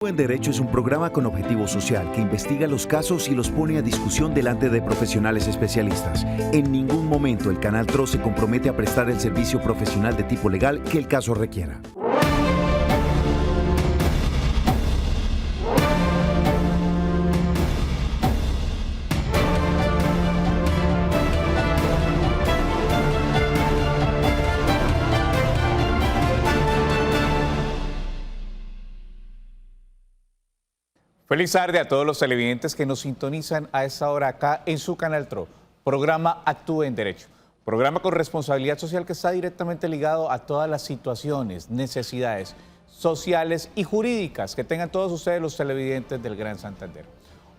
En Derecho es un programa con objetivo social que investiga los casos y los pone a discusión delante de profesionales especialistas. En ningún momento el Canal TRO se compromete a prestar el servicio profesional de tipo legal que el caso requiera. Feliz tarde a todos los televidentes que nos sintonizan a esta hora acá en su Canal TRO, programa Actúe en Derecho, programa con responsabilidad social que está directamente ligado a todas las situaciones, necesidades sociales y jurídicas que tengan todos ustedes los televidentes del Gran Santander.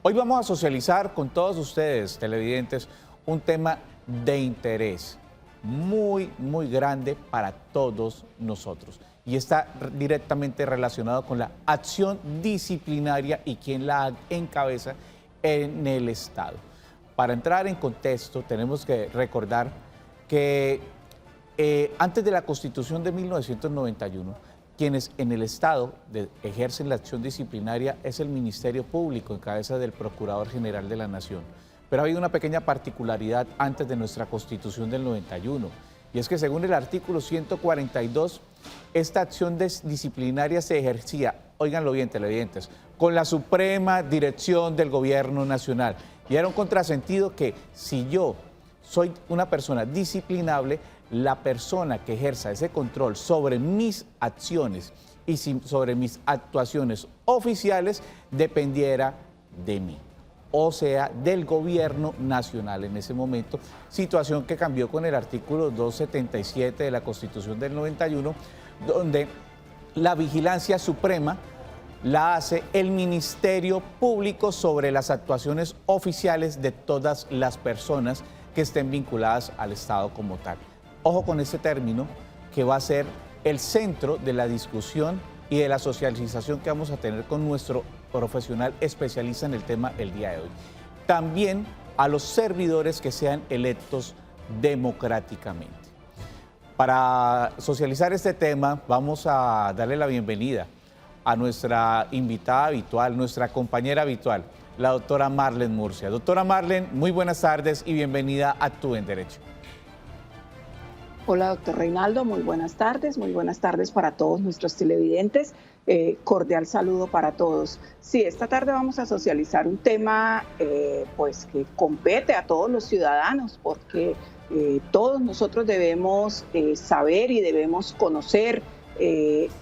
Hoy vamos a socializar con todos ustedes, televidentes, un tema de interés muy grande para todos nosotros. Y está directamente relacionado con la acción disciplinaria y quién la encabeza en el Estado. Para entrar en contexto, tenemos que recordar que antes de la Constitución de 1991, quienes en el Estado ejercen la acción disciplinaria es el Ministerio Público, en cabeza del Procurador General de la Nación. Pero ha habido una pequeña particularidad antes de nuestra Constitución del 91, y es que según el artículo 142, esta acción disciplinaria se ejercía, óiganlo bien, televidentes, con la suprema dirección del Gobierno Nacional. Y era un contrasentido que si yo soy una persona disciplinable, la persona que ejerza ese control sobre mis acciones y sobre mis actuaciones oficiales dependiera de mí, o sea, del Gobierno Nacional en ese momento, situación que cambió con el artículo 277 de la Constitución del 91, donde la vigilancia suprema la hace el Ministerio Público sobre las actuaciones oficiales de todas las personas que estén vinculadas al Estado como tal. Ojo con este término, que va a ser el centro de la discusión y de la socialización que vamos a tener con nuestro profesional especialista en el tema el día de hoy. También a los servidores que sean electos democráticamente. Para socializar este tema, vamos a darle la bienvenida a nuestra invitada habitual, nuestra compañera habitual, la doctora Marlen Murcia. Doctora Marlen, muy buenas tardes y bienvenida a Actúe en Derecho. Hola, doctor Reinaldo, muy buenas tardes para todos nuestros televidentes. Cordial saludo para todos. Sí, esta tarde vamos a socializar un tema pues que compete a todos los ciudadanos, porque todos nosotros debemos saber y debemos conocer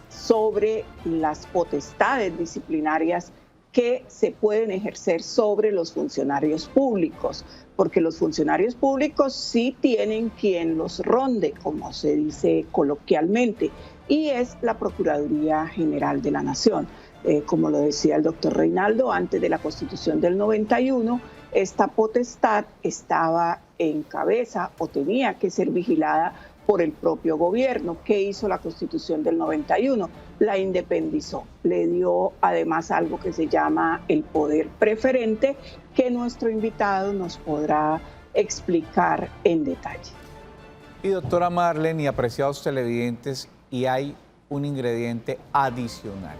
sobre las potestades disciplinarias que se pueden ejercer sobre los funcionarios públicos, porque los funcionarios públicos sí tienen quien los ronde, como se dice coloquialmente, y es la Procuraduría General de la Nación. Como lo decía el doctor Reinaldo, antes de la Constitución del 91, esta potestad estaba en cabeza o tenía que ser vigilada por el propio gobierno. ¿Qué hizo la Constitución del 91? La independizó, le dio además algo que se llama el poder preferente, que nuestro invitado nos podrá explicar en detalle. Y doctora Marlen y apreciados televidentes, y hay un ingrediente adicional,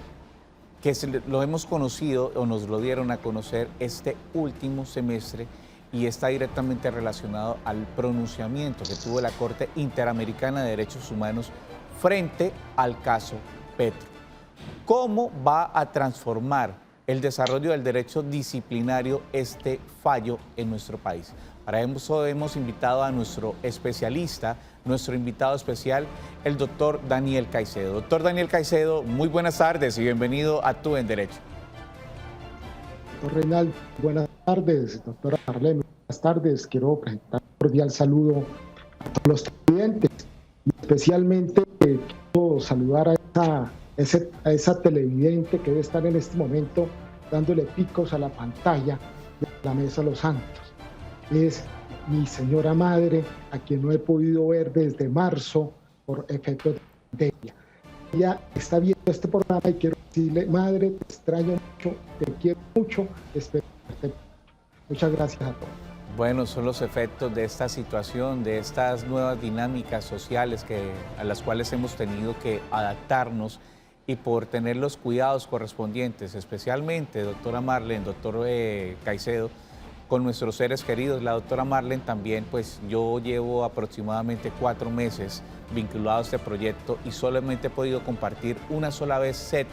que lo hemos conocido o nos lo dieron a conocer este último semestre, y está directamente relacionado al pronunciamiento que tuvo la Corte Interamericana de Derechos Humanos frente al caso Petro. ¿Cómo va a transformar el desarrollo del derecho disciplinario este fallo en nuestro país? Para eso hemos invitado a nuestro especialista, nuestro invitado especial, el doctor Daniel Caicedo. Doctor Daniel Caicedo, muy buenas tardes y bienvenido a Actúe en Derecho. Doctor Reinaldo, buenas tardes. Doctora Marlen, buenas tardes. Quiero presentar un cordial saludo a todos los televidentes. Especialmente quiero saludar a esa televidente que debe estar en este momento dándole picos a la pantalla de la Mesa de los Santos. Es mi señora madre, a quien no he podido ver desde marzo por efectos de ella. Ella está viendo este programa y quiero decirle, madre, te extraño mucho, te quiero mucho, espero verte. Muchas gracias a todos. Bueno, son los efectos de esta situación, de estas nuevas dinámicas sociales a las cuales hemos tenido que adaptarnos y por tener los cuidados correspondientes, especialmente, doctora Marlene, doctor Caicedo, con nuestros seres queridos. La doctora Marlene también, pues yo llevo aproximadamente 4 meses vinculado a este proyecto y solamente he podido compartir una sola vez set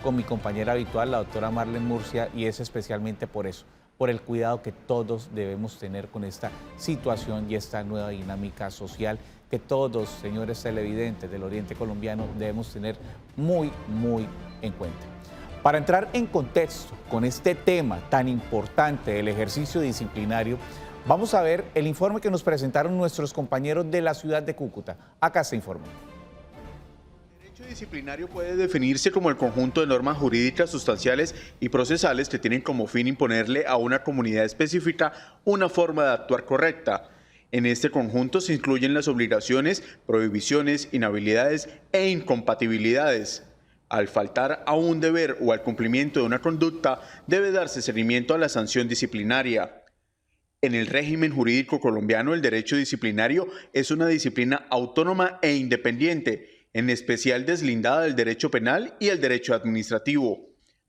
con mi compañera habitual, la doctora Marlene Murcia, y es especialmente por eso, por el cuidado que todos debemos tener con esta situación y esta nueva dinámica social que todos, señores televidentes del Oriente Colombiano, debemos tener muy en cuenta. Para entrar en contexto con este tema tan importante del ejercicio disciplinario, vamos a ver el informe que nos presentaron nuestros compañeros de la ciudad de Cúcuta. Acá se informa. El derecho disciplinario puede definirse como el conjunto de normas jurídicas sustanciales y procesales que tienen como fin imponerle a una comunidad específica una forma de actuar correcta. En este conjunto se incluyen las obligaciones, prohibiciones, inhabilidades e incompatibilidades. Al faltar a un deber o al cumplimiento de una conducta, debe darse seguimiento a la sanción disciplinaria. En el régimen jurídico colombiano, el derecho disciplinario es una disciplina autónoma e independiente, en especial deslindada del derecho penal y el derecho administrativo.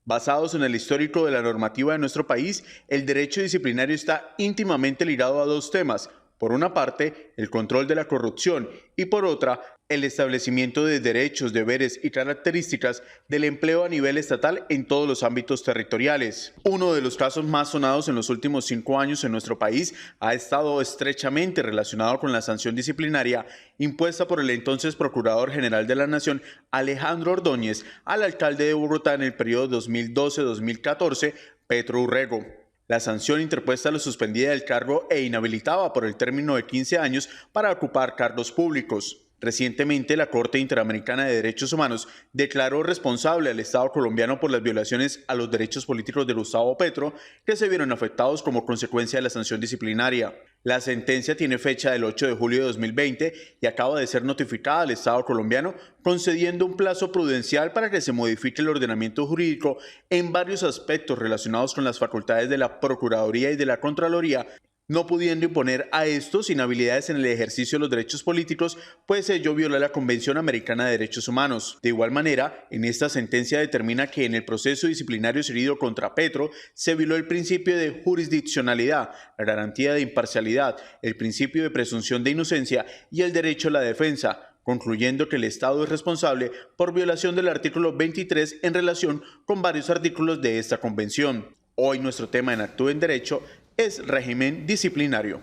Basados en el histórico de la normativa de nuestro país, el derecho disciplinario está íntimamente ligado a 2 temas. Por una parte, el control de la corrupción y por otra, el establecimiento de derechos, deberes y características del empleo a nivel estatal en todos los ámbitos territoriales. Uno de los casos más sonados en los últimos 5 años en nuestro país ha estado estrechamente relacionado con la sanción disciplinaria impuesta por el entonces Procurador General de la Nación, Alejandro Ordóñez, al alcalde de Bogotá en el periodo 2012-2014, Petro Urrego. La sanción interpuesta lo suspendía del cargo e inhabilitaba por el término de 15 años para ocupar cargos públicos. Recientemente, la Corte Interamericana de Derechos Humanos declaró responsable al Estado colombiano por las violaciones a los derechos políticos de Gustavo Petro, que se vieron afectados como consecuencia de la sanción disciplinaria. La sentencia tiene fecha del 8 de julio de 2020 y acaba de ser notificada al Estado colombiano, concediendo un plazo prudencial para que se modifique el ordenamiento jurídico en varios aspectos relacionados con las facultades de la Procuraduría y de la Contraloría, no pudiendo imponer a estos inhabilidades en el ejercicio de los derechos políticos, pues ello viola la Convención Americana de Derechos Humanos. De igual manera, en esta sentencia determina que en el proceso disciplinario seguido contra Petro se violó el principio de jurisdiccionalidad, la garantía de imparcialidad, el principio de presunción de inocencia y el derecho a la defensa, concluyendo que el Estado es responsable por violación del artículo 23 en relación con varios artículos de esta convención. Hoy nuestro tema en Actúe en Derecho es régimen disciplinario.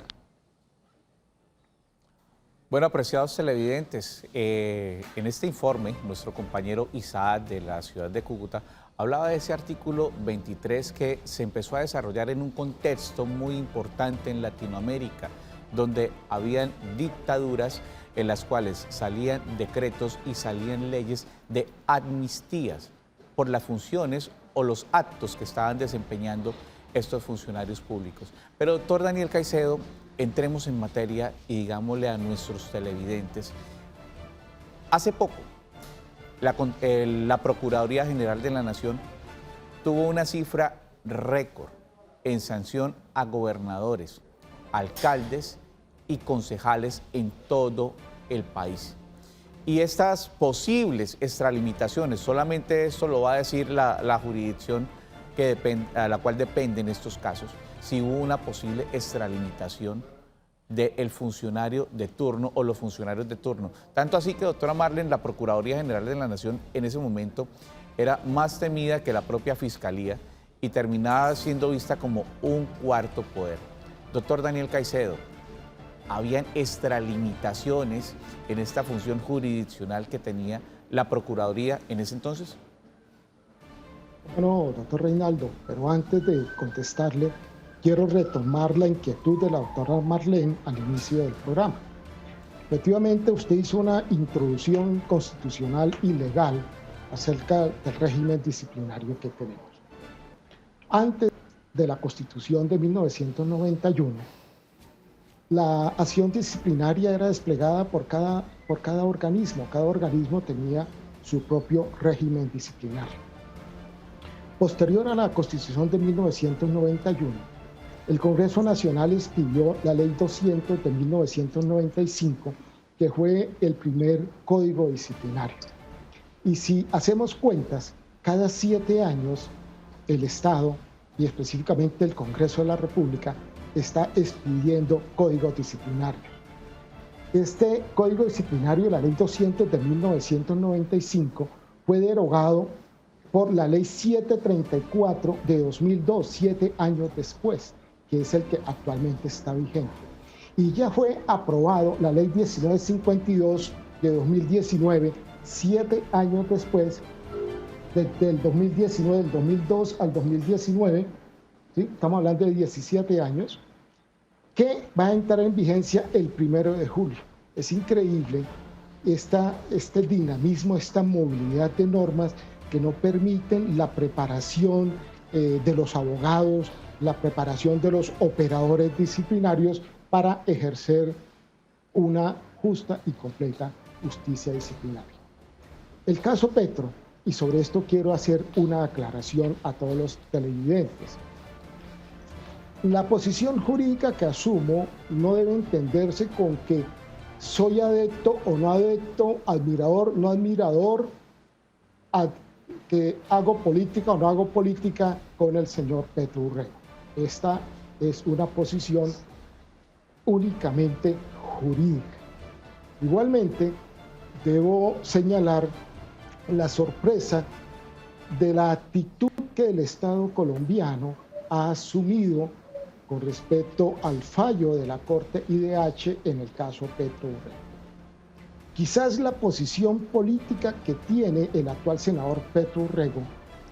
Bueno, apreciados televidentes, en este informe, nuestro compañero Isaac de la ciudad de Cúcuta hablaba de ese artículo 23 que se empezó a desarrollar en un contexto muy importante en Latinoamérica, donde habían dictaduras en las cuales salían decretos y salían leyes de amnistías por las funciones o los actos que estaban desempeñando estos funcionarios públicos. Pero doctor Daniel Caicedo, entremos en materia y digámosle a nuestros televidentes, hace poco la Procuraduría General de la Nación tuvo una cifra récord en sanción a gobernadores, alcaldes y concejales en todo el país. Y estas posibles extralimitaciones, solamente esto lo va a decir la jurisdicción a la cual dependen estos casos, si hubo una posible extralimitación del funcionario de turno o los funcionarios de turno. Tanto así que, doctora Marlene, la Procuraduría General de la Nación en ese momento era más temida que la propia Fiscalía y terminaba siendo vista como un cuarto poder. Doctor Daniel Caicedo, ¿habían extralimitaciones en esta función jurisdiccional que tenía la Procuraduría en ese entonces? Bueno, doctor Reinaldo, pero antes de contestarle, quiero retomar la inquietud de la doctora Marlene al inicio del programa. Efectivamente, usted hizo una introducción constitucional y legal acerca del régimen disciplinario que tenemos. Antes de la Constitución de 1991, la acción disciplinaria era desplegada por cada organismo. Cada organismo tenía su propio régimen disciplinario. Posterior a la Constitución de 1991, el Congreso Nacional expidió la Ley 200 de 1995, que fue el primer código disciplinario. Y si hacemos cuentas, cada 7 años el Estado, y específicamente el Congreso de la República, está expidiendo códigos disciplinarios. Este código disciplinario, la Ley 200 de 1995, fue derogado por la Ley 734 de 2002, 7 años después, que es el que actualmente está vigente. Y ya fue aprobado la Ley 1952 de 2019, 7 años después, desde el 2019, del 2002 al 2019, ¿sí? Estamos hablando de 17 años, que va a entrar en vigencia el 1 de julio. Es increíble este dinamismo, esta movilidad de normas que no permiten la preparación de los abogados, la preparación de los operadores disciplinarios para ejercer una justa y completa justicia disciplinaria. El caso Petro, y sobre esto quiero hacer una aclaración a todos los televidentes. La posición jurídica que asumo no debe entenderse con que soy adepto o no adepto, admirador, no admirador, que hago política o no hago política con el señor Petro Urrego. Esta es una posición únicamente jurídica. Igualmente, debo señalar la sorpresa de la actitud que el Estado colombiano ha asumido con respecto al fallo de la Corte IDH en el caso Petro Urrego. Quizás la posición política que tiene el actual senador Petro Urrego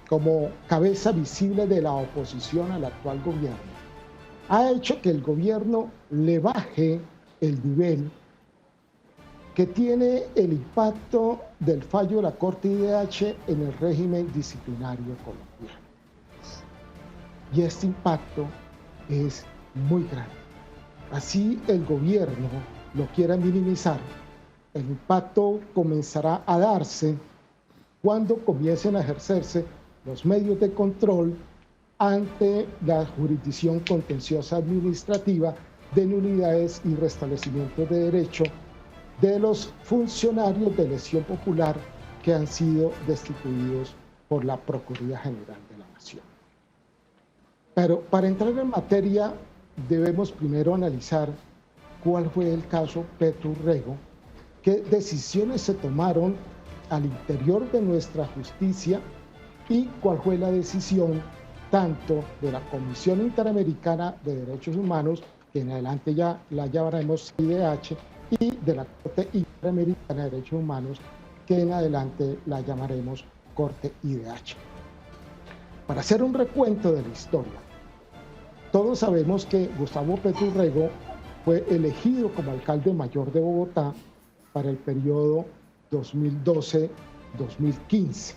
como cabeza visible de la oposición al actual gobierno ha hecho que el gobierno le baje el nivel que tiene el impacto del fallo de la Corte IDH en el régimen disciplinario colombiano. Y este impacto es muy grande. Así el gobierno lo quiera minimizar, el impacto comenzará a darse cuando comiencen a ejercerse los medios de control ante la jurisdicción contenciosa administrativa de nulidades y restablecimientos de derecho de los funcionarios de elección popular que han sido destituidos por la Procuraduría General de la Nación. Pero para entrar en materia debemos primero analizar cuál fue el caso Petro Urrego, qué decisiones se tomaron al interior de nuestra justicia y cuál fue la decisión tanto de la Comisión Interamericana de Derechos Humanos, que en adelante ya la llamaremos IDH, y de la Corte Interamericana de Derechos Humanos, que en adelante la llamaremos Corte IDH. Para hacer un recuento de la historia, todos sabemos que Gustavo Petro Urrego fue elegido como alcalde mayor de Bogotá para el periodo 2012-2015.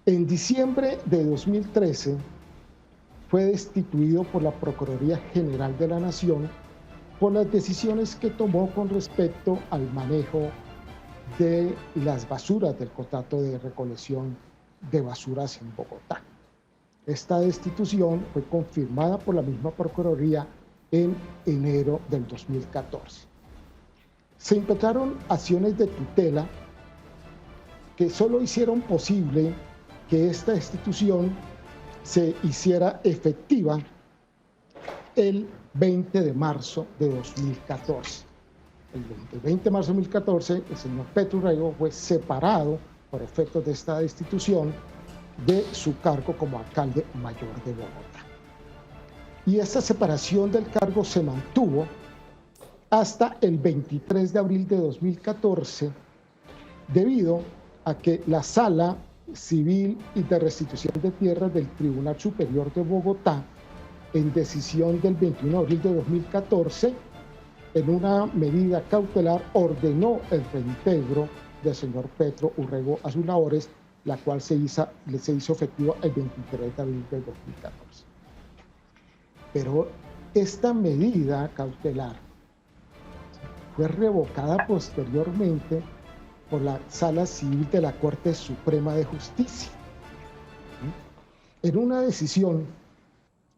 En diciembre de 2013 fue destituido por la Procuraduría General de la Nación por las decisiones que tomó con respecto al manejo de las basuras del contrato de recolección de basuras en Bogotá. Esta destitución fue confirmada por la misma Procuraduría en enero del 2014. Se imputaron acciones de tutela que solo hicieron posible que esta destitución se hiciera efectiva el 20 de marzo de 2014. El 20 de marzo de 2014, el señor Petro Urrego fue separado por efectos de esta destitución de su cargo como alcalde mayor de Bogotá. Y esta separación del cargo se mantuvo hasta el 23 de abril de 2014, debido a que la Sala Civil y de Restitución de Tierras del Tribunal Superior de Bogotá, en decisión del 21 de abril de 2014, en una medida cautelar, ordenó el reintegro del señor Petro Urrego a sus labores, la cual se hizo efectiva el 23 de abril de 2014. Pero esta medida cautelar fue revocada posteriormente por la Sala Civil de la Corte Suprema de Justicia, en una decisión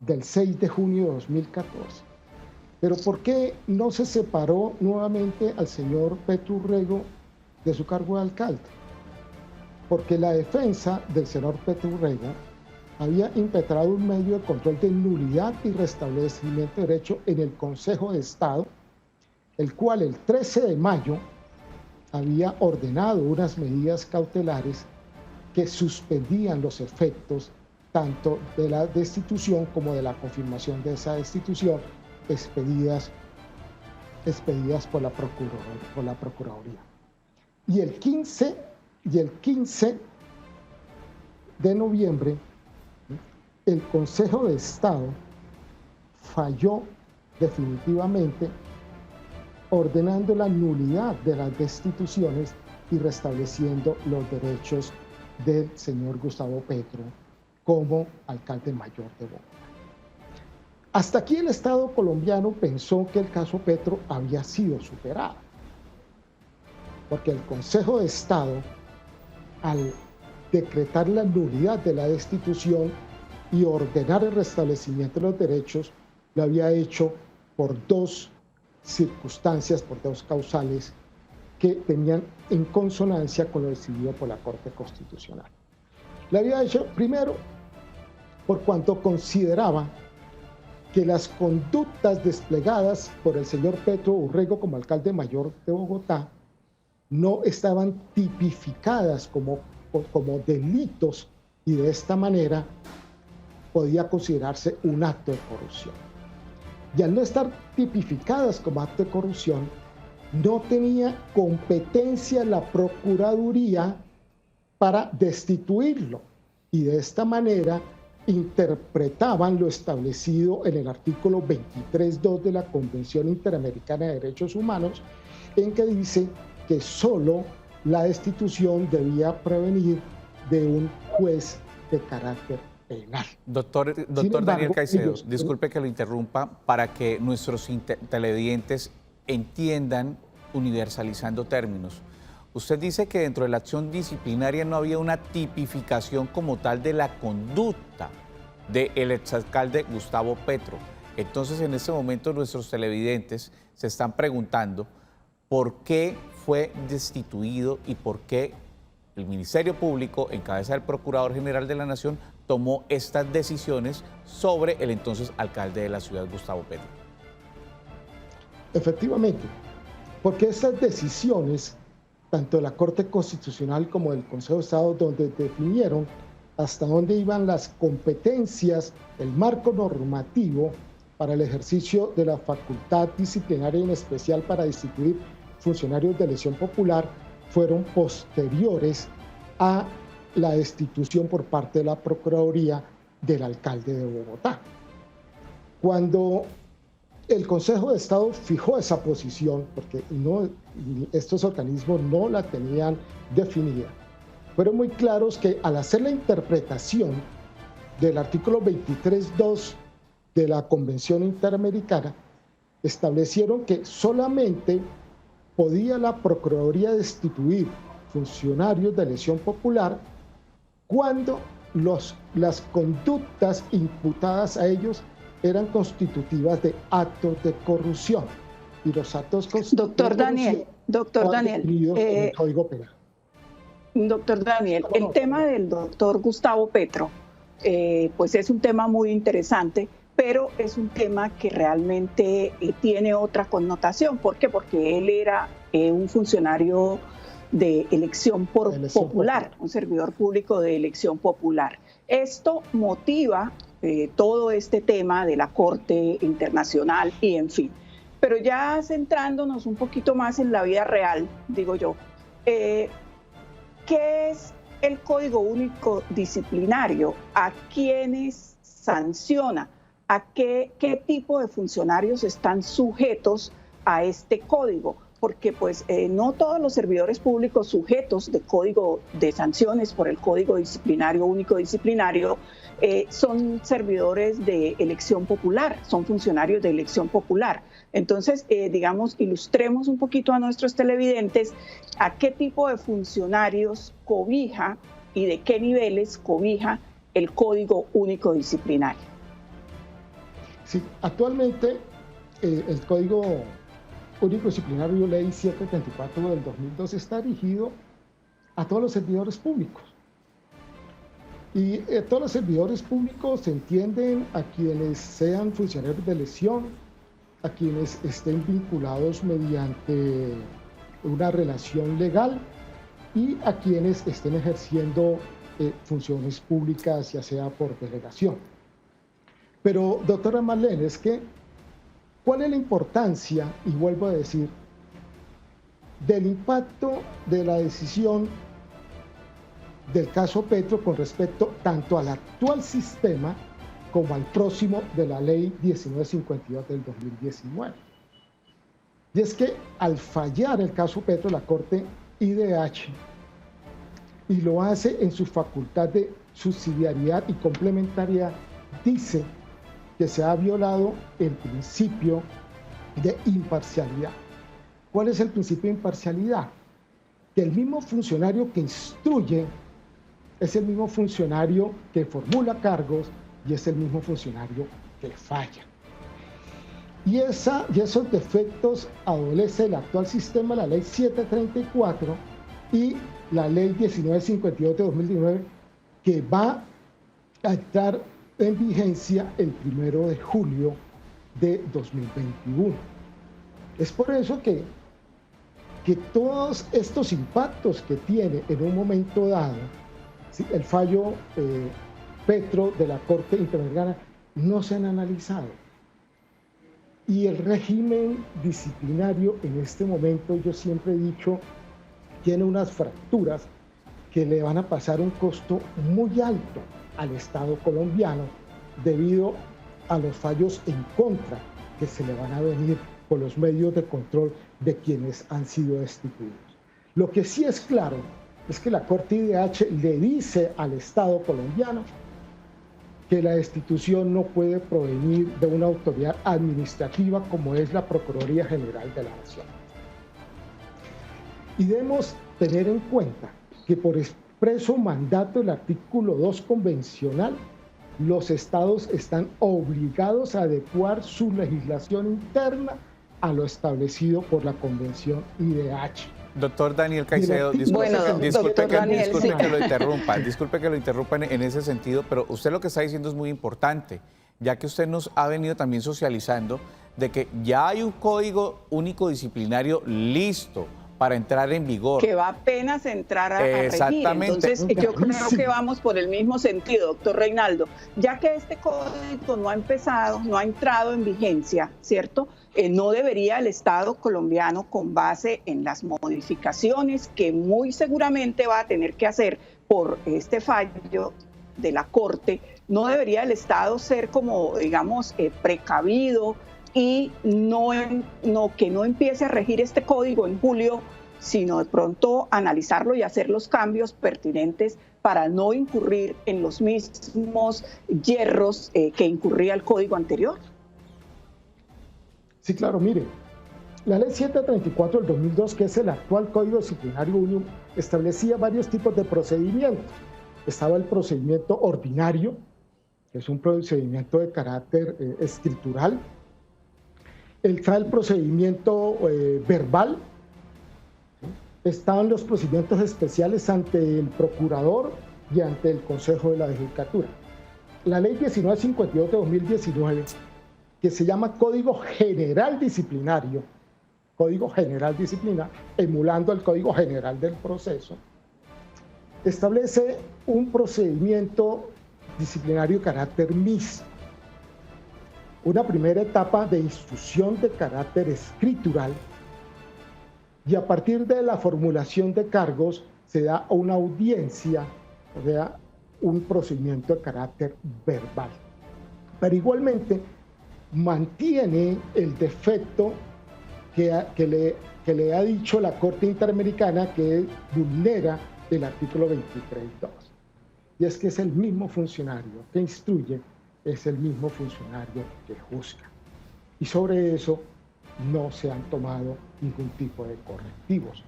del 6 de junio de 2014. Pero ¿por qué no se separó nuevamente al señor Petro Urrego de su cargo de alcalde? porque la defensa del senador Petro Urrego había impetrado un medio de control de nulidad y restablecimiento de derecho en el Consejo de Estado, el cual el 13 de mayo había ordenado unas medidas cautelares que suspendían los efectos tanto de la destitución como de la confirmación de esa destitución expedidas por la Procuraduría. Y el 15 de noviembre, el Consejo de Estado falló definitivamente ordenando la nulidad de las destituciones y restableciendo los derechos del señor Gustavo Petro como alcalde mayor de Bogotá. Hasta aquí el Estado colombiano pensó que el caso Petro había sido superado, porque el Consejo de Estado, al decretar la nulidad de la destitución y ordenar el restablecimiento de los derechos, lo había hecho por dos circunstancias, por dos causales que tenían en consonancia con lo decidido por la Corte Constitucional. Lo había hecho primero por cuanto consideraba que las conductas desplegadas por el señor Petro Urrego como alcalde mayor de Bogotá no estaban tipificadas como delitos y de esta manera podía considerarse un acto de corrupción. Y al no estar tipificadas como acto de corrupción, no tenía competencia la Procuraduría para destituirlo. Y de esta manera interpretaban lo establecido en el artículo 23.2 de la Convención Interamericana de Derechos Humanos, en que dice que solo la destitución debía provenir de un juez de carácter penal. Doctor Embargo, Daniel Caicedo, disculpe que lo interrumpa para que nuestros televidentes entiendan, universalizando términos. Usted dice que dentro de la acción disciplinaria no había una tipificación como tal de la conducta del exalcalde Gustavo Petro. Entonces, en este momento nuestros televidentes se están preguntando por qué fue destituido y por qué el Ministerio Público, en cabeza del Procurador General de la Nación, tomó estas decisiones sobre el entonces alcalde de la ciudad, Gustavo Petro. Efectivamente, porque estas decisiones, tanto de la Corte Constitucional como del Consejo de Estado, donde definieron hasta dónde iban las competencias, el marco normativo para el ejercicio de la facultad disciplinaria, en especial para destituir funcionarios de elección popular, fueron posteriores a la destitución por parte de la Procuraduría del alcalde de Bogotá. Cuando el Consejo de Estado fijó esa posición, porque estos organismos no la tenían definida, fueron muy claros que al hacer la interpretación del artículo 23.2 de la Convención Interamericana, establecieron que solamente podía la Procuraduría destituir funcionarios de elección popular cuando las conductas imputadas a ellos eran constitutivas de actos de corrupción. Y los actos Doctor Daniel, Doctor Daniel, el tema del doctor Gustavo Petro, pues es un tema muy interesante, pero es un tema que realmente tiene otra connotación. ¿Por qué? Porque él era un funcionario de elección popular, un servidor público de elección popular. Esto motiva todo este tema de la Corte Internacional y en fin. Pero ya centrándonos un poquito más en la vida real, digo yo, ¿qué es el Código Único Disciplinario? ¿A quiénes sanciona? ¿A qué tipo de funcionarios están sujetos a este código? Porque pues no todos los servidores públicos sujetos de código de sanciones por el Código Disciplinario Único Disciplinario son servidores de elección popular, son funcionarios de elección popular. Entonces, digamos, ilustremos un poquito a nuestros televidentes a qué tipo de funcionarios cobija y de qué niveles cobija el Código Único Disciplinario. Sí, actualmente el Código Único Disciplinario, Ley 734 del 2002, está dirigido a todos los servidores públicos. Y todos los servidores públicos se entienden a quienes sean funcionarios de elección, a quienes estén vinculados mediante una relación legal y a quienes estén ejerciendo funciones públicas, ya sea por delegación. Pero, doctora Marlene, es que, ¿cuál es la importancia, y vuelvo a decir, del impacto de la decisión del caso Petro con respecto tanto al actual sistema como al próximo de la ley 1952 del 2019? Y es que al fallar el caso Petro, la Corte IDH, y lo hace en su facultad de subsidiariedad y complementariedad, dice que se ha violado el principio de imparcialidad. ¿Cuál es el principio de imparcialidad? Que el mismo funcionario que instruye es el mismo funcionario que formula cargos y es el mismo funcionario que falla. Y esos defectos adolece el actual sistema, la ley 734 y la ley 1952 de 2019, que va a entrar en vigencia el 1 de julio de 2021. Es por eso que todos estos impactos que tiene en un momento dado, ¿sí?, el fallo Petro de la Corte Interamericana, no se han analizado. Y el régimen disciplinario en este momento, yo siempre he dicho, tiene unas fracturas que le van a pasar un costo muy alto al Estado colombiano debido a los fallos en contra que se le van a venir por los medios de control de quienes han sido destituidos. Lo que sí es claro es que la Corte IDH le dice al Estado colombiano que la destitución no puede provenir de una autoridad administrativa como es la Procuraduría General de la Nación. Y debemos tener en cuenta que por expreso mandato del artículo 2 convencional, los estados están obligados a adecuar su legislación interna a lo establecido por la Convención IDH. Doctor Daniel Caicedo, disculpe que lo interrumpa en ese sentido, pero usted lo que está diciendo es muy importante, ya que usted nos ha venido también socializando de que ya hay un código único disciplinario listo para entrar en vigor. Que va apenas a entrar a regir. Entonces, yo creo que vamos por el mismo sentido, doctor Reinaldo. Ya que este código no ha empezado, no ha entrado en vigencia, ¿cierto? No debería el Estado colombiano, con base en las modificaciones que muy seguramente va a tener que hacer por este fallo de la Corte, no debería el Estado ser como, digamos, precavido y que no empiece a regir este código en julio, sino de pronto analizarlo y hacer los cambios pertinentes para no incurrir en los mismos yerros que incurría el código anterior. Sí, claro, mire, la ley 734 del 2002, que es el actual Código Disciplinario Único, establecía varios tipos de procedimientos. Estaba el procedimiento ordinario, que es un procedimiento de carácter escritural. Está el procedimiento verbal. Estaban los procedimientos especiales ante el procurador y ante el Consejo de la Judicatura. La ley 1952 de 2019, que se llama Código General Disciplinario, emulando el Código General del Proceso, establece un procedimiento disciplinario de carácter mixto. Una primera etapa de instrucción de carácter escritural, y a partir de la formulación de cargos se da una audiencia, o sea, un procedimiento de carácter verbal. Pero igualmente mantiene el defecto que le ha dicho la Corte Interamericana, que vulnera el artículo 23.2. Y es que es el mismo funcionario que instruye, es el mismo funcionario que juzga. Y sobre eso no se han tomado ningún tipo de correctivos.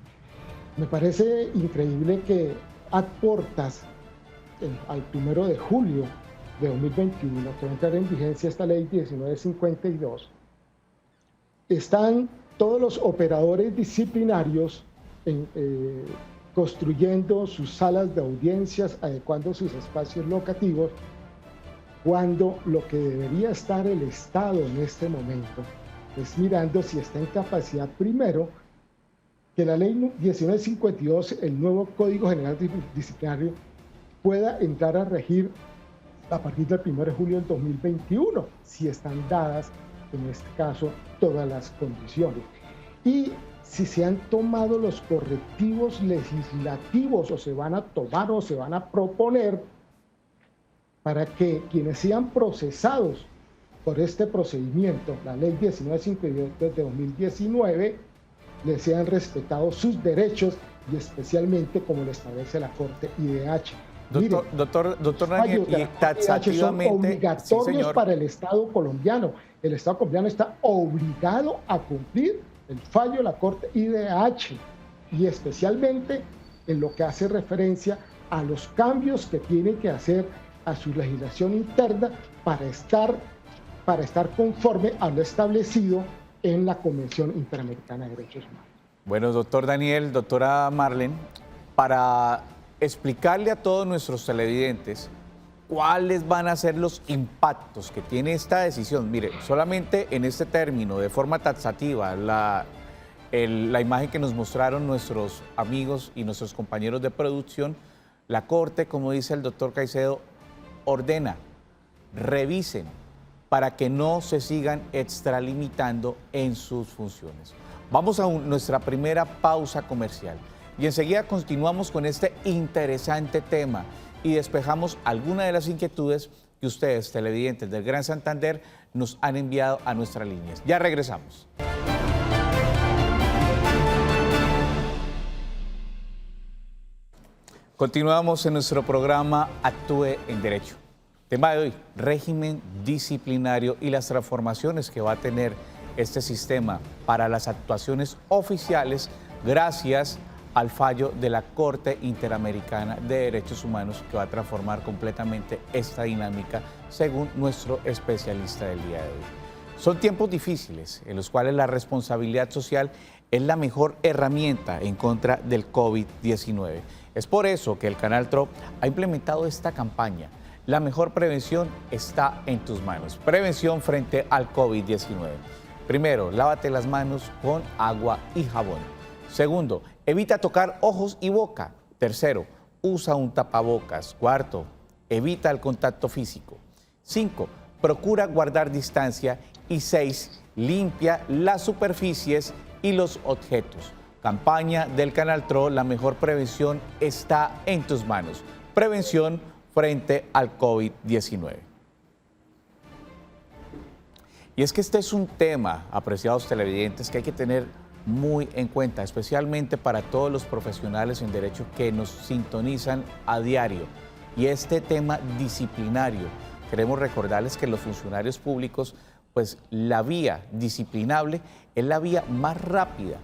Me parece increíble que a portas al 1 de julio de 2021, que va a entrar en vigencia esta ley 1952, están todos los operadores disciplinarios construyendo sus salas de audiencias, adecuando sus espacios locativos, cuando lo que debería estar el Estado en este momento es mirando si está en capacidad, primero, que la ley 1952, el nuevo Código General Disciplinario, pueda entrar a regir a partir del 1 de julio del 2021, si están dadas, en este caso, todas las condiciones. Y si se han tomado los correctivos legislativos o se van a tomar o se van a proponer para que quienes sean procesados por este procedimiento, la ley 1952 de 2019, les sean respetados sus derechos y especialmente como lo establece la Corte IDH. Doctor Daniel, y taxativamente, son obligatorios para el Estado colombiano. El Estado colombiano está obligado a cumplir el fallo de la Corte IDH y especialmente en lo que hace referencia a los cambios que tiene que hacer a su legislación interna para estar conforme a lo establecido en la Convención Interamericana de Derechos Humanos. Bueno, doctor Daniel, doctora Marlene, para explicarle a todos nuestros televidentes cuáles van a ser los impactos que tiene esta decisión. Mire, solamente en este término, de forma taxativa, la imagen que nos mostraron nuestros amigos y nuestros compañeros de producción, la Corte, como dice el doctor Caicedo, ordena, revisen para que no se sigan extralimitando en sus funciones. Vamos a nuestra primera pausa comercial y enseguida continuamos con este interesante tema y despejamos algunas de las inquietudes que ustedes, televidentes del Gran Santander, nos han enviado a nuestras líneas. Ya regresamos. Continuamos en nuestro programa Actúe en Derecho. Tema de hoy, régimen disciplinario y las transformaciones que va a tener este sistema para las actuaciones oficiales gracias al fallo de la Corte Interamericana de Derechos Humanos que va a transformar completamente esta dinámica según nuestro especialista del día de hoy. Son tiempos difíciles en los cuales la responsabilidad social es la mejor herramienta en contra del COVID-19. Es por eso que el Canal TRO ha implementado esta campaña. La mejor prevención está en tus manos. Prevención frente al COVID-19. Primero, lávate las manos con agua y jabón. Segundo, evita tocar ojos y boca. Tercero, usa un tapabocas. Cuarto, evita el contacto físico. 5, procura guardar distancia. Y 6, limpia las superficies y los objetos. Campaña del Canal TRO, la mejor prevención está en tus manos. Prevención frente al COVID-19. Y es que este es un tema, apreciados televidentes, que hay que tener muy en cuenta, especialmente para todos los profesionales en derecho que nos sintonizan a diario. Y este tema disciplinario, queremos recordarles que los funcionarios públicos, pues la vía disciplinable es la vía más rápida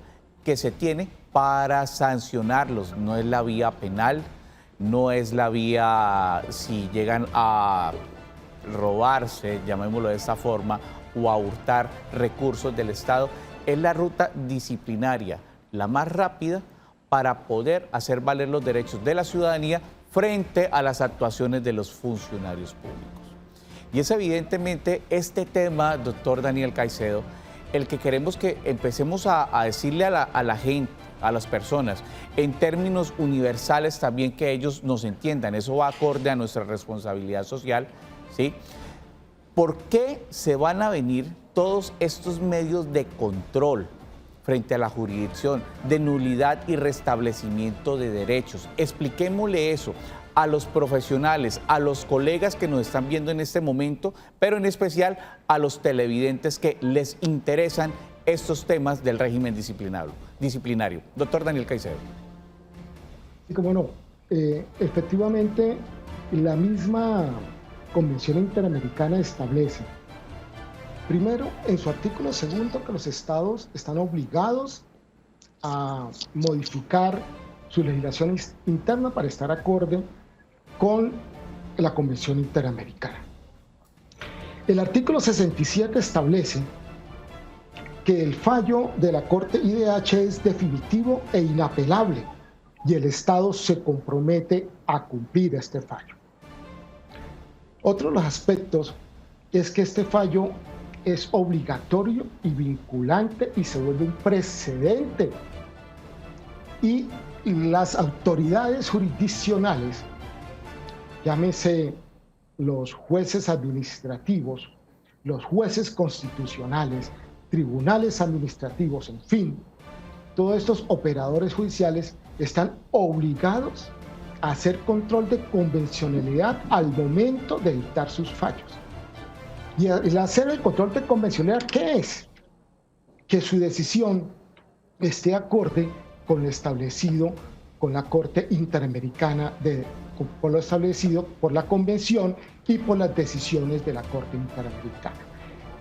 que se tiene para sancionarlos, no es la vía penal, no es la vía si llegan a robarse, llamémoslo de esta forma, o a hurtar recursos del Estado, es la ruta disciplinaria, la más rápida para poder hacer valer los derechos de la ciudadanía frente a las actuaciones de los funcionarios públicos. Y es evidentemente este tema, doctor Daniel Caicedo, el que queremos que empecemos a decirle a la gente, a las personas, en términos universales también, que ellos nos entiendan. Eso va acorde a nuestra responsabilidad social, ¿sí? ¿Por qué se van a venir todos estos medios de control frente a la jurisdicción, de nulidad y restablecimiento de derechos? Expliquémosle eso a los profesionales, a los colegas que nos están viendo en este momento, pero en especial a los televidentes que les interesan estos temas del régimen disciplinario. Doctor Daniel Caicedo. Sí, cómo no. Efectivamente, la misma Convención Interamericana establece, primero, en su artículo 2, que los estados están obligados a modificar su legislación interna para estar acorde con la Convención Interamericana. El artículo 67 establece que el fallo de la Corte IDH es definitivo e inapelable y el Estado se compromete a cumplir este fallo. Otro de los aspectos es que este fallo es obligatorio y vinculante y se vuelve un precedente. Y las autoridades jurisdiccionales, llámese los jueces administrativos, los jueces constitucionales, tribunales administrativos, en fin, todos estos operadores judiciales están obligados a hacer control de convencionalidad al momento de dictar sus fallos. Y el hacer el control de convencionalidad, ¿qué es? Que su decisión esté acorde con lo establecido con la Corte Interamericana, por lo establecido por la Convención y por las decisiones de la Corte Interamericana.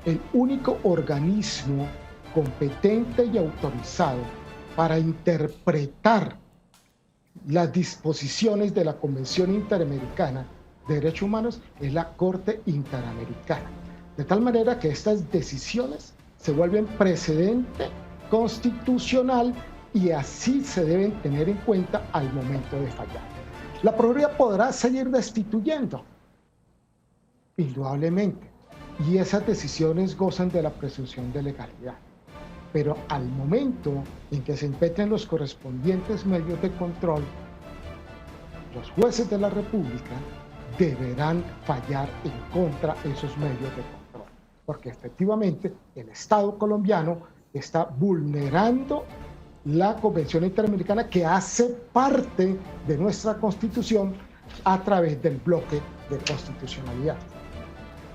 El único organismo competente y autorizado para interpretar las disposiciones de la Convención Interamericana de Derechos Humanos es la Corte Interamericana. De tal manera que estas decisiones se vuelven precedente constitucional y así se deben tener en cuenta al momento de fallar. La Procuraduría podrá seguir destituyendo, indudablemente, y esas decisiones gozan de la presunción de legalidad. Pero al momento en que se impetren los correspondientes medios de control, los jueces de la República deberán fallar en contra de esos medios de control, porque efectivamente el Estado colombiano está vulnerando la Convención Interamericana que hace parte de nuestra Constitución a través del bloque de constitucionalidad.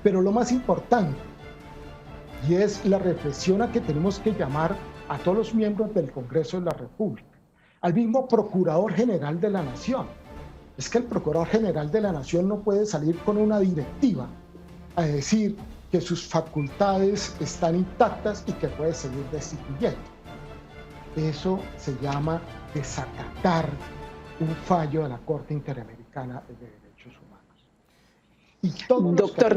Pero lo más importante, y es la reflexión a que tenemos que llamar a todos los miembros del Congreso de la República, al mismo Procurador General de la Nación, es que el Procurador General de la Nación no puede salir con una directiva a decir que sus facultades están intactas y que puede seguir destituyendo. Eso se llama desacatar un fallo de la Corte Interamericana de Derechos Humanos. Y Doctor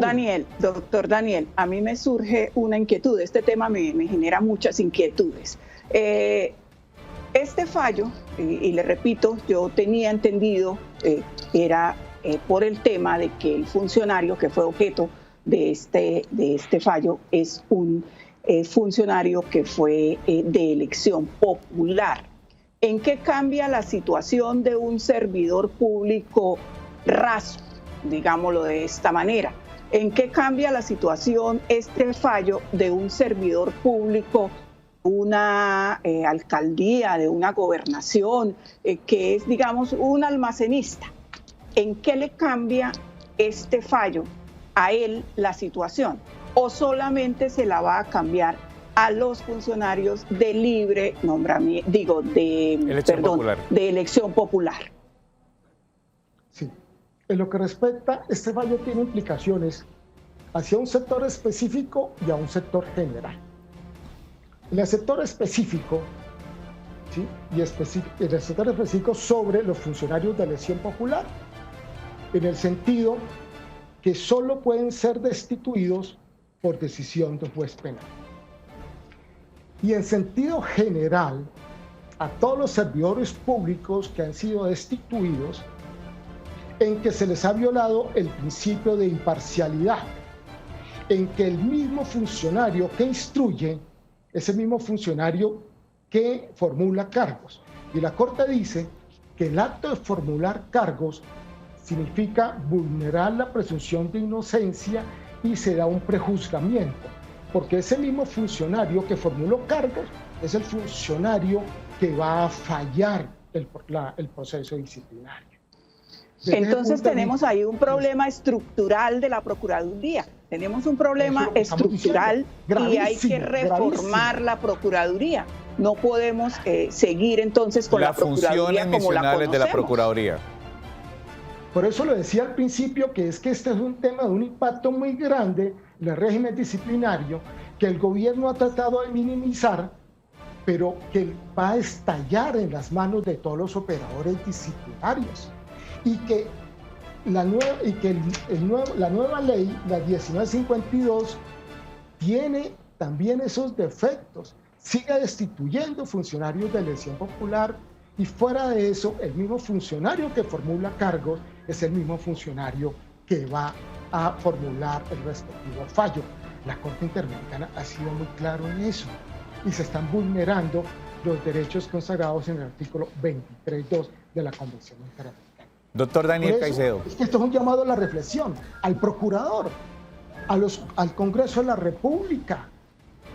Daniel, a mí me surge una inquietud. Este tema me genera muchas inquietudes. Este fallo, y le repito, yo tenía entendido, era por el tema de que el funcionario que fue objeto de este fallo es un funcionario que fue de elección popular. ¿En qué cambia la situación de un servidor público raso, digámoslo de esta manera? ¿En qué cambia la situación este fallo de un servidor público, una alcaldía, de una gobernación, que es, digamos, un almacenista? ¿En qué le cambia este fallo a él la situación? ¿O solamente se la va a cambiar a los funcionarios de libre nombramiento, de elección popular? Sí. En lo que respecta, este fallo tiene implicaciones hacia un sector específico y a un sector general. En el sector específico, ¿sí? En el sector específico sobre los funcionarios de elección popular, en el sentido que solo pueden ser destituidos por decisión de juez penal. Y en sentido general, a todos los servidores públicos que han sido destituidos, en que se les ha violado el principio de imparcialidad, en que el mismo funcionario que instruye es el mismo funcionario que formula cargos. Y la Corte dice que el acto de formular cargos significa vulnerar la presunción de inocencia y se da un prejuzgamiento, porque ese mismo funcionario que formuló cargos es el funcionario que va a fallar el proceso disciplinario. Entonces tenemos ahí un problema estructural de la Procuraduría. Tenemos un problema estructural y hay que reformar la Procuraduría. No podemos seguir entonces con la Procuraduría como la conocemos. De la Procuraduría. Por eso lo decía al principio, que este es un tema de un impacto muy grande en el régimen disciplinario, que el gobierno ha tratado de minimizar, pero que va a estallar en las manos de todos los operadores disciplinarios. Y que la nueva ley, la 1952, tiene también esos defectos. Sigue destituyendo funcionarios de elección popular Y fuera de eso, el mismo funcionario que formula cargos es el mismo funcionario que va a formular el respectivo fallo. La Corte Interamericana ha sido muy claro en eso y se están vulnerando los derechos consagrados en el artículo 23.2 de la Convención Interamericana. Doctor Daniel Caicedo. Es que esto es un llamado a la reflexión, al procurador, al Congreso de la República,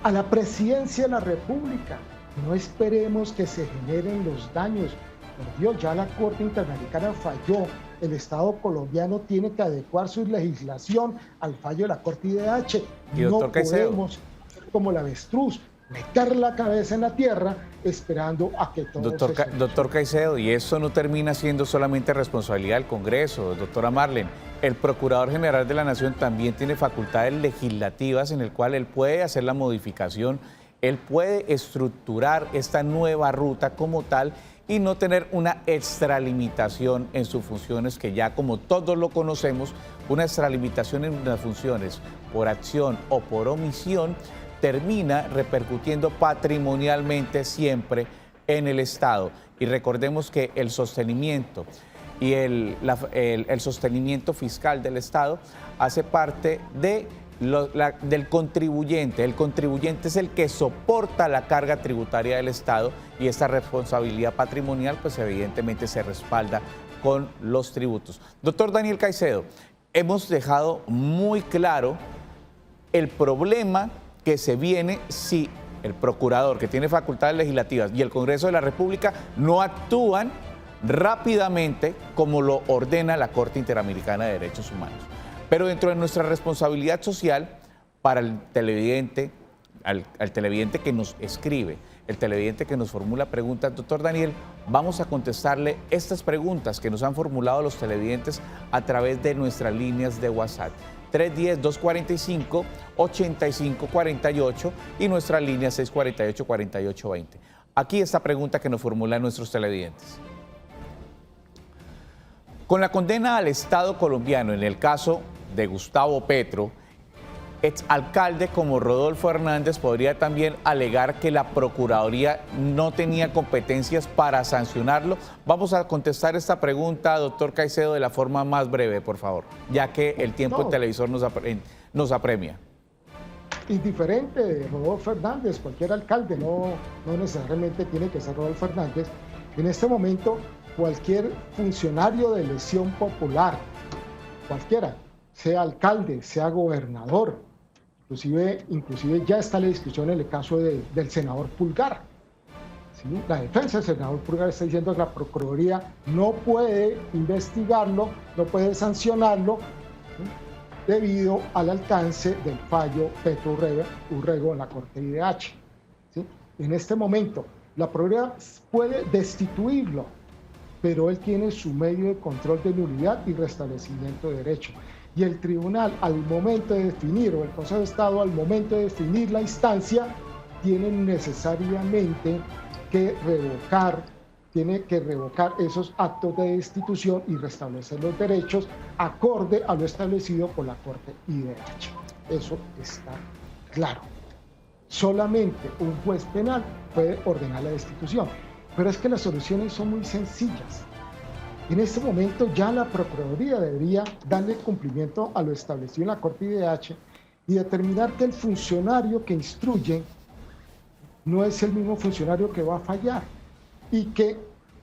a la Presidencia de la República. No esperemos que se generen los daños. Por Dios, ya la Corte Interamericana falló. El Estado colombiano tiene que adecuar su legislación al fallo de la Corte IDH. ¿Y doctor no Caicedo? podemos ser como el avestruz, meter la cabeza en la tierra esperando a que todo Doctor Caicedo, y eso no termina siendo solamente responsabilidad del Congreso, doctora Marlene. El Procurador General de la Nación también tiene facultades legislativas en el cual él puede hacer la modificación, él puede estructurar esta nueva ruta como tal y no tener una extralimitación en sus funciones, que ya como todos lo conocemos, una extralimitación en las funciones por acción o por omisión termina repercutiendo patrimonialmente siempre en el Estado. Y recordemos que el sostenimiento y el sostenimiento fiscal del Estado hace parte del contribuyente. El contribuyente es el que soporta la carga tributaria del Estado y esta responsabilidad patrimonial pues evidentemente se respalda con los tributos. Doctor Daniel Caicedo, hemos dejado muy claro el problema que se viene si el procurador, que tiene facultades legislativas, y el Congreso de la República no actúan rápidamente como lo ordena la Corte Interamericana de Derechos Humanos. Pero dentro de nuestra responsabilidad social para el televidente, al televidente que nos escribe, el televidente que nos formula preguntas, doctor Daniel, vamos a contestarle estas preguntas que nos han formulado los televidentes a través de nuestras líneas de WhatsApp. 310-245-8548 y nuestra línea 648-4820. Aquí esta pregunta que nos formulan nuestros televidentes. Con la condena al Estado colombiano en el caso de Gustavo Petro, exalcalde como Rodolfo Hernández podría también alegar que la Procuraduría no tenía competencias para sancionarlo. Vamos a contestar esta pregunta, doctor Caicedo, de la forma más breve, por favor, ya que el tiempo en televisor nos apremia. Indiferente de Rodolfo Hernández, cualquier alcalde, no necesariamente tiene que ser Rodolfo Hernández. En este momento, cualquier funcionario de elección popular, cualquiera, sea alcalde, sea gobernador, inclusive ya está la discusión en el caso del senador Pulgar. ¿Sí? La defensa del senador Pulgar está diciendo que la Procuraduría no puede investigarlo, no puede sancionarlo, ¿sí? Debido al alcance del fallo Petro Urrego en la Corte IDH. ¿Sí? En este momento, la Procuraduría puede destituirlo, pero él tiene su medio de control de nulidad y restablecimiento de derecho. Y el tribunal, al momento de definir, o el Consejo de Estado, al momento de definir la instancia, tienen necesariamente que revocar esos actos de destitución y restablecer los derechos acorde a lo establecido por la Corte IDH. Eso está claro. Solamente un juez penal puede ordenar la destitución. Pero es que las soluciones son muy sencillas. En este momento ya la Procuraduría debería darle cumplimiento a lo establecido en la Corte IDH y determinar que el funcionario que instruye no es el mismo funcionario que va a fallar y que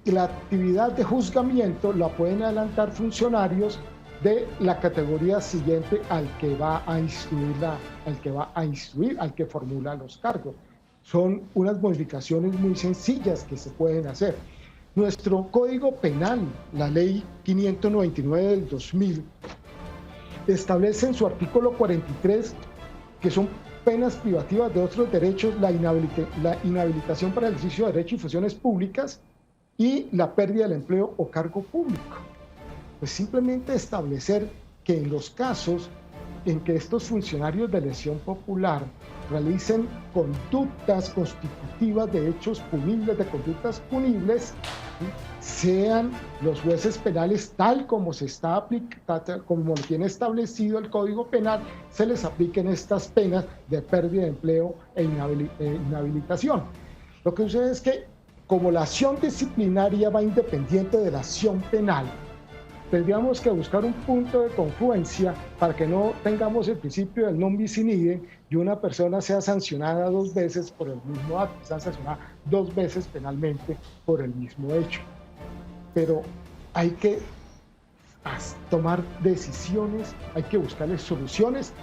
la actividad de juzgamiento la pueden adelantar funcionarios de la categoría siguiente al que va a instruir, al que formula los cargos. Son unas modificaciones muy sencillas que se pueden hacer. Nuestro Código Penal, la Ley 599 del 2000, establece en su artículo 43 que son penas privativas de otros derechos la inhabilitación para el ejercicio de derechos y funciones públicas y la pérdida del empleo o cargo público. Pues simplemente establecer que en los casos en que estos funcionarios de elección popular realicen conductas constitutivas de hechos punibles, de conductas punibles, ¿sí?, sean los jueces penales tal como como lo tiene establecido el Código Penal, se les apliquen estas penas de pérdida de empleo e inhabilitación. Lo que sucede es que como la acción disciplinaria va independiente de la acción penal, tendríamos que buscar un punto de confluencia para que no tengamos el principio del non bis in idem y una persona sea sancionada 2 veces por el mismo acto, sea sancionada 2 veces penalmente por el mismo hecho. Pero hay que tomar decisiones, hay que buscarles soluciones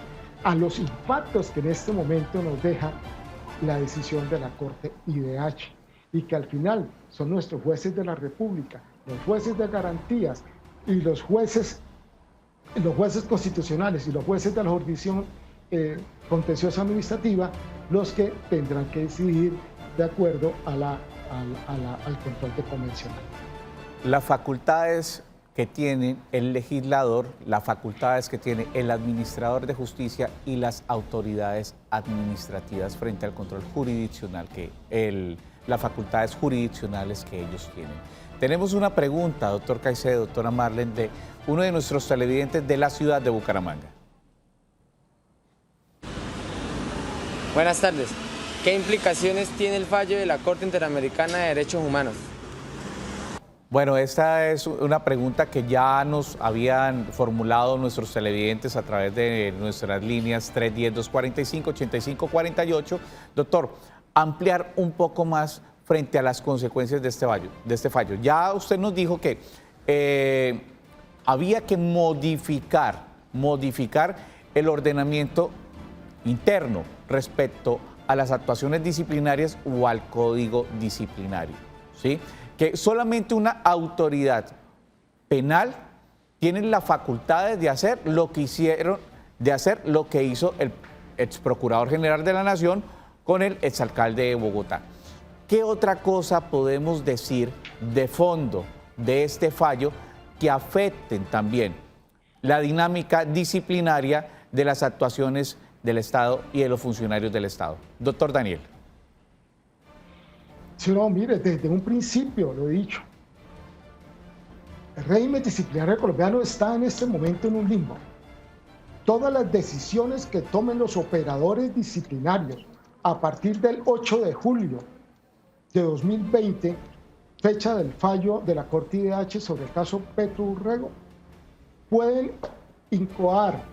a los impactos que en este momento nos deja la decisión de la Corte IDH, y que al final son nuestros jueces de la República, los jueces de garantías y los jueces constitucionales y los jueces de la jurisdicción contenciosa administrativa los que tendrán que decidir de acuerdo al control de convencional. Las facultades que tiene el legislador, las facultades que tiene el administrador de justicia y las autoridades administrativas frente al control jurisdiccional, las facultades jurisdiccionales que ellos tienen. Tenemos una pregunta, doctor Caicedo, doctora Marlene, de uno de nuestros televidentes de la ciudad de Bucaramanga. Buenas tardes. ¿Qué implicaciones tiene el fallo de la Corte Interamericana de Derechos Humanos? Bueno, esta es una pregunta que ya nos habían formulado nuestros televidentes a través de nuestras líneas 310-245-8548. Doctor, ampliar un poco más frente a las consecuencias de este fallo. Ya usted nos dijo que había que modificar el ordenamiento interno respecto a las actuaciones disciplinarias o al código disciplinario, ¿sí? Que solamente una autoridad penal tiene las facultades de hacer lo que hizo el ex procurador general de la Nación con el exalcalde de Bogotá. ¿Qué otra cosa podemos decir de fondo de este fallo que afecten también la dinámica disciplinaria de las actuaciones del Estado y de los funcionarios del Estado? Doctor Daniel. Sí, no, mire, desde un principio lo he dicho. El régimen disciplinario colombiano está en este momento en un limbo. Todas las decisiones que tomen los operadores disciplinarios a partir del 8 de julio de 2020, fecha del fallo de la Corte IDH sobre el caso Petro Urrego, pueden incoar,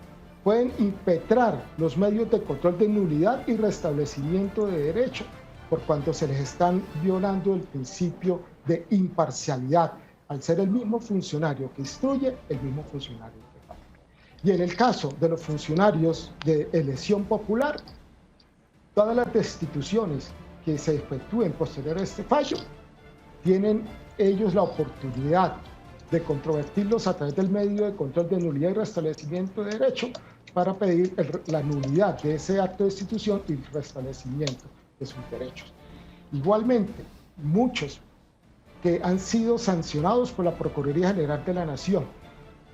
pueden impetrar los medios de control de nulidad y restablecimiento de derecho, por cuanto se les están violando el principio de imparcialidad, al ser el mismo funcionario que instruye, el mismo funcionario que paga. Y en el caso de los funcionarios de elección popular, todas las destituciones que se efectúen posterior a este fallo, tienen ellos la oportunidad de controvertirlos a través del medio de control de nulidad y restablecimiento de derecho para pedir la nulidad de ese acto de destitución y el restablecimiento de sus derechos. Igualmente, muchos que han sido sancionados por la Procuraduría General de la Nación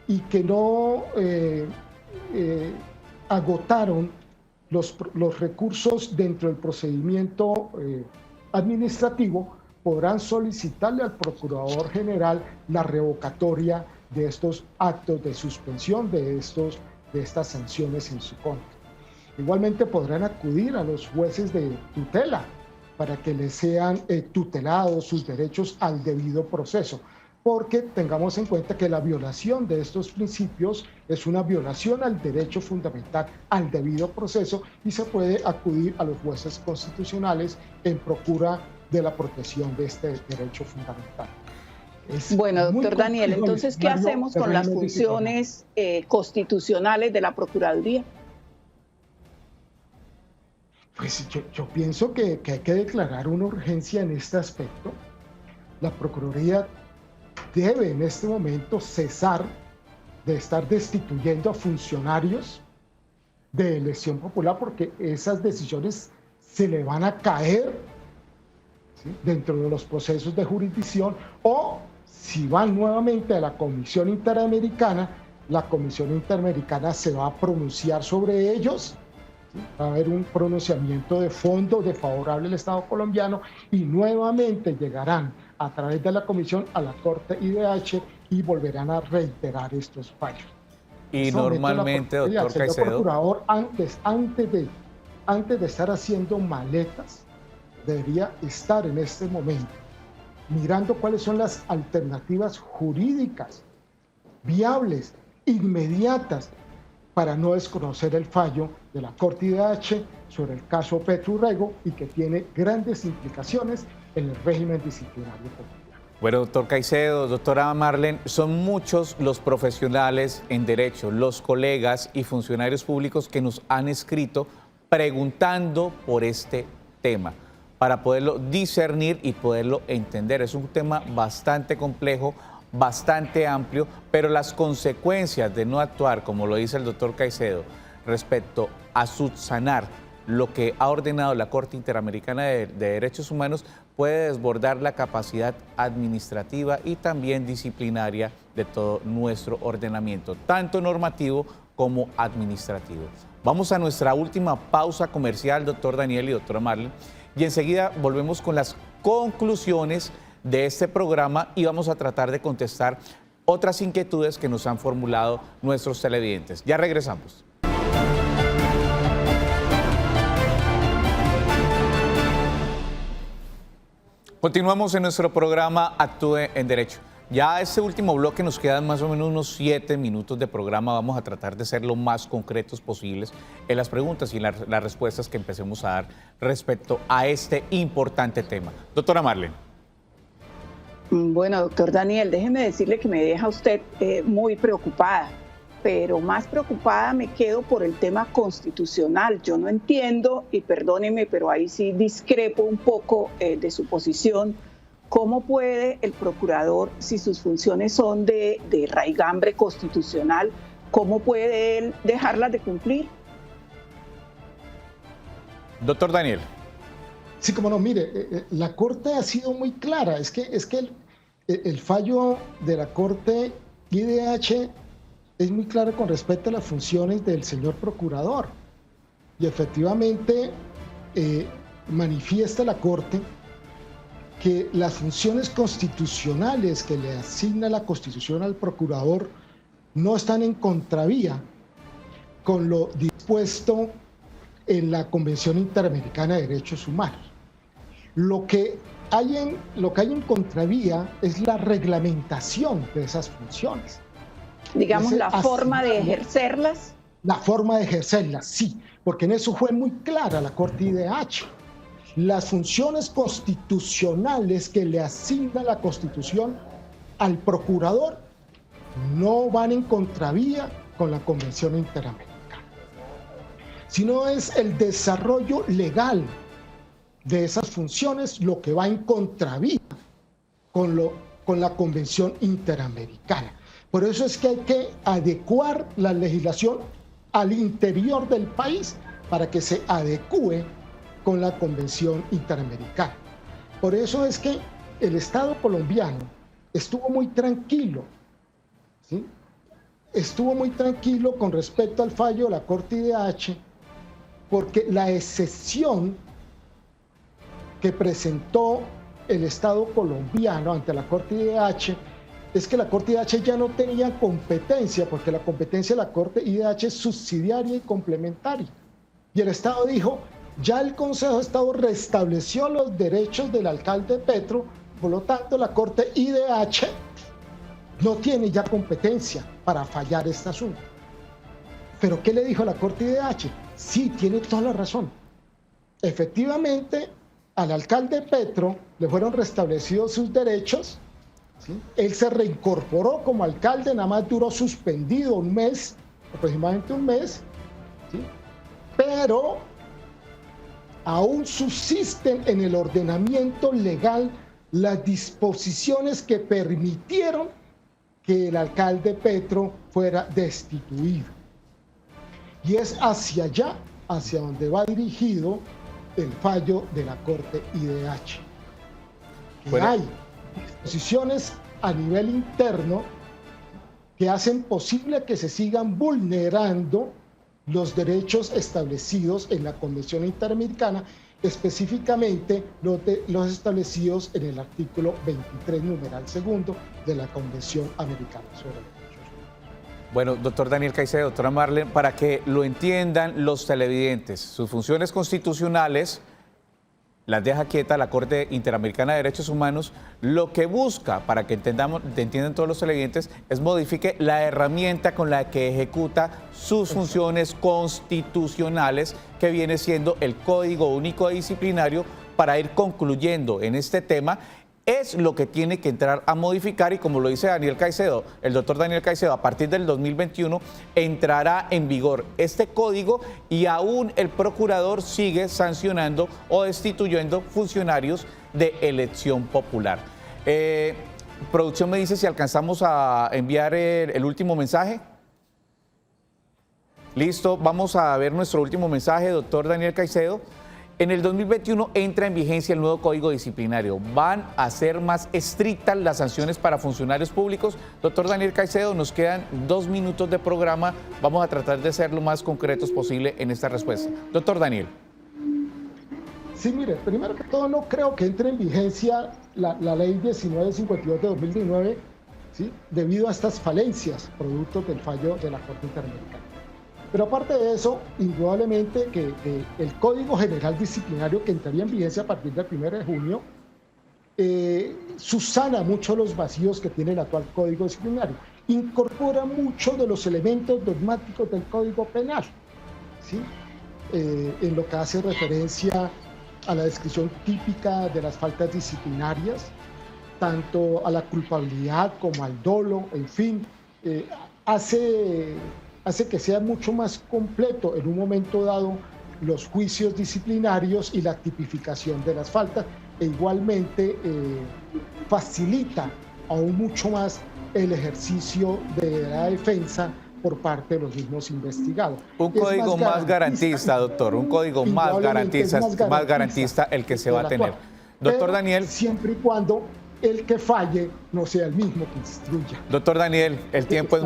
y que no agotaron los recursos dentro del procedimiento administrativo, podrán solicitarle al Procurador General la revocatoria de estos actos de suspensión, de estas sanciones en su contra. Igualmente podrán acudir a los jueces de tutela para que les sean tutelados sus derechos al debido proceso, porque tengamos en cuenta que la violación de estos principios es una violación al derecho fundamental, al debido proceso, y se puede acudir a los jueces constitucionales en procura de la protección de este derecho fundamental. Bueno, doctor Daniel, entonces, ¿qué hacemos con las funciones constitucionales de la Procuraduría? Pues yo pienso que hay que declarar una urgencia en este aspecto. La Procuraduría debe en este momento cesar de estar destituyendo a funcionarios de elección popular, porque esas decisiones se le van a caer, ¿sí?, dentro de los procesos de jurisdicción, o si van nuevamente a la Comisión Interamericana, la Comisión Interamericana se va a pronunciar sobre ellos, ¿sí? Va a haber un pronunciamiento de fondo desfavorable al Estado colombiano y nuevamente llegarán a través de la Comisión a la Corte IDH y volverán a reiterar estos fallos. Y normalmente, doctor Caicedo, el procurador antes de estar haciendo maletas, debería estar en este momento mirando cuáles son las alternativas jurídicas viables, inmediatas, para no desconocer el fallo de la Corte IDH sobre el caso Petro Urrego y que tiene grandes implicaciones en el régimen disciplinario colombiano. Bueno, doctor Caicedo, doctora Marlene, son muchos los profesionales en derecho, los colegas y funcionarios públicos que nos han escrito preguntando por este tema, para poderlo discernir y poderlo entender. Es un tema bastante complejo, bastante amplio, pero las consecuencias de no actuar, como lo dice el doctor Caicedo, respecto a subsanar lo que ha ordenado la Corte Interamericana de Derechos Humanos, puede desbordar la capacidad administrativa y también disciplinaria de todo nuestro ordenamiento, tanto normativo como administrativo. Vamos a nuestra última pausa comercial, doctor Daniel y doctora Marlene, y enseguida volvemos con las conclusiones de este programa y vamos a tratar de contestar otras inquietudes que nos han formulado nuestros televidentes. Ya regresamos. Continuamos en nuestro programa Actúe en Derecho. Ya este último bloque nos quedan más o menos unos 7 minutos de programa. Vamos a tratar de ser lo más concretos posibles en las preguntas y en las respuestas que empecemos a dar respecto a este importante tema. Doctora Marlene. Bueno, doctor Daniel, déjeme decirle que me deja usted muy preocupada, pero más preocupada me quedo por el tema constitucional. Yo no entiendo, y perdóneme, pero ahí sí discrepo un poco de su posición. ¿Cómo puede el procurador, si sus funciones son de raigambre constitucional, cómo puede él dejarlas de cumplir? Doctor Daniel. Sí, como no, mire, la Corte ha sido muy clara. Es que el fallo de la Corte IDH es muy claro con respecto a las funciones del señor procurador. Y efectivamente manifiesta la Corte que las funciones constitucionales que le asigna la Constitución al procurador no están en contravía con lo dispuesto en la Convención Interamericana de Derechos Humanos. Lo que hay en contravía es la reglamentación de esas funciones. Digamos, la forma de ejercerlas. La forma de ejercerlas, sí, porque en eso fue muy clara la Corte IDH. Las funciones constitucionales que le asigna la Constitución al procurador no van en contravía con la Convención Interamericana, sino es el desarrollo legal de esas funciones lo que va en contravía con la Convención Interamericana. Por eso es que hay que adecuar la legislación al interior del país para que se adecúe con la Convención Interamericana. Por eso es que el Estado colombiano estuvo muy tranquilo, ¿sí? Estuvo muy tranquilo con respecto al fallo de la Corte IDH, porque la excepción que presentó el Estado colombiano ante la Corte IDH es que la Corte IDH ya no tenía competencia, porque la competencia de la Corte IDH es subsidiaria y complementaria. Y el Estado dijo, ya el Consejo de Estado restableció los derechos del alcalde Petro, por lo tanto la Corte IDH no tiene ya competencia para fallar este asunto. ¿Pero qué le dijo la Corte IDH? Sí, tiene toda la razón. Efectivamente, al alcalde Petro le fueron restablecidos sus derechos, ¿sí? Él se reincorporó como alcalde, nada más duró suspendido un mes, aproximadamente un mes, ¿sí? Pero aún subsisten en el ordenamiento legal las disposiciones que permitieron que el alcalde Petro fuera destituido. Y es hacia allá, hacia donde va dirigido el fallo de la Corte IDH. Que hay disposiciones a nivel interno que hacen posible que se sigan vulnerando los derechos establecidos en la Convención Interamericana, específicamente los establecidos en el artículo 23, numeral segundo, de la Convención Americana sobre Derechos Humanos. Bueno, doctor Daniel Caicedo, doctora Marlene, para que lo entiendan los televidentes, sus funciones constitucionales las deja quieta la Corte Interamericana de Derechos Humanos, lo que busca, para que entiendan todos los televidentes, es modifique la herramienta con la que ejecuta sus funciones constitucionales, que viene siendo el Código Único Disciplinario, para ir concluyendo en este tema. Es lo que tiene que entrar a modificar, y como lo dice Daniel Caicedo, el doctor Daniel Caicedo, a partir del 2021 entrará en vigor este código, y aún el procurador sigue sancionando o destituyendo funcionarios de elección popular. Producción me dice si alcanzamos a enviar el último mensaje. Listo, vamos a ver nuestro último mensaje, doctor Daniel Caicedo. En el 2021 entra en vigencia el nuevo Código Disciplinario. ¿Van a ser más estrictas las sanciones para funcionarios públicos? Doctor Daniel Caicedo, nos quedan 2 minutos de programa. Vamos a tratar de ser lo más concretos posible en esta respuesta. Doctor Daniel. Sí, mire, primero que todo no creo que entre en vigencia la ley 1952 de 2019, ¿sí?, debido a estas falencias producto del fallo de la Corte Interamericana. Pero aparte de eso, indudablemente que el Código General Disciplinario, que entraría en vigencia a partir del 1 de junio, subsana mucho los vacíos que tiene el actual Código Disciplinario. Incorpora muchos de los elementos dogmáticos del Código Penal, ¿sí?, en lo que hace referencia a la descripción típica de las faltas disciplinarias, tanto a la culpabilidad como al dolo, en fin, hace que sea mucho más completo en un momento dado los juicios disciplinarios y la tipificación de las faltas, e igualmente facilita aún mucho más el ejercicio de la defensa por parte de los mismos investigados. Un código más garantista, doctor, un código más garantista el que se va a tener. Doctor Daniel. Siempre y cuando el que falle no sea el mismo que instruya. Doctor Daniel, el tiempo es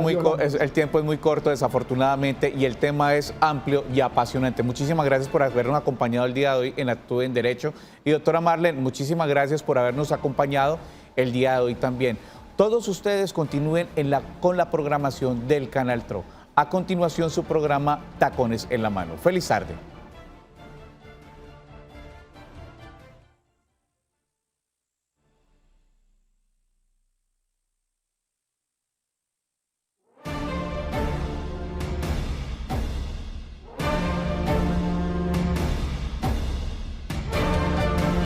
muy corto, desafortunadamente, y el tema es amplio y apasionante. Muchísimas gracias por habernos acompañado el día de hoy en Actúe en Derecho. Y doctora Marlene, muchísimas gracias por habernos acompañado el día de hoy también. Todos ustedes continúen con la programación del Canal TRO. A continuación, su programa Tacones en la Mano. Feliz tarde.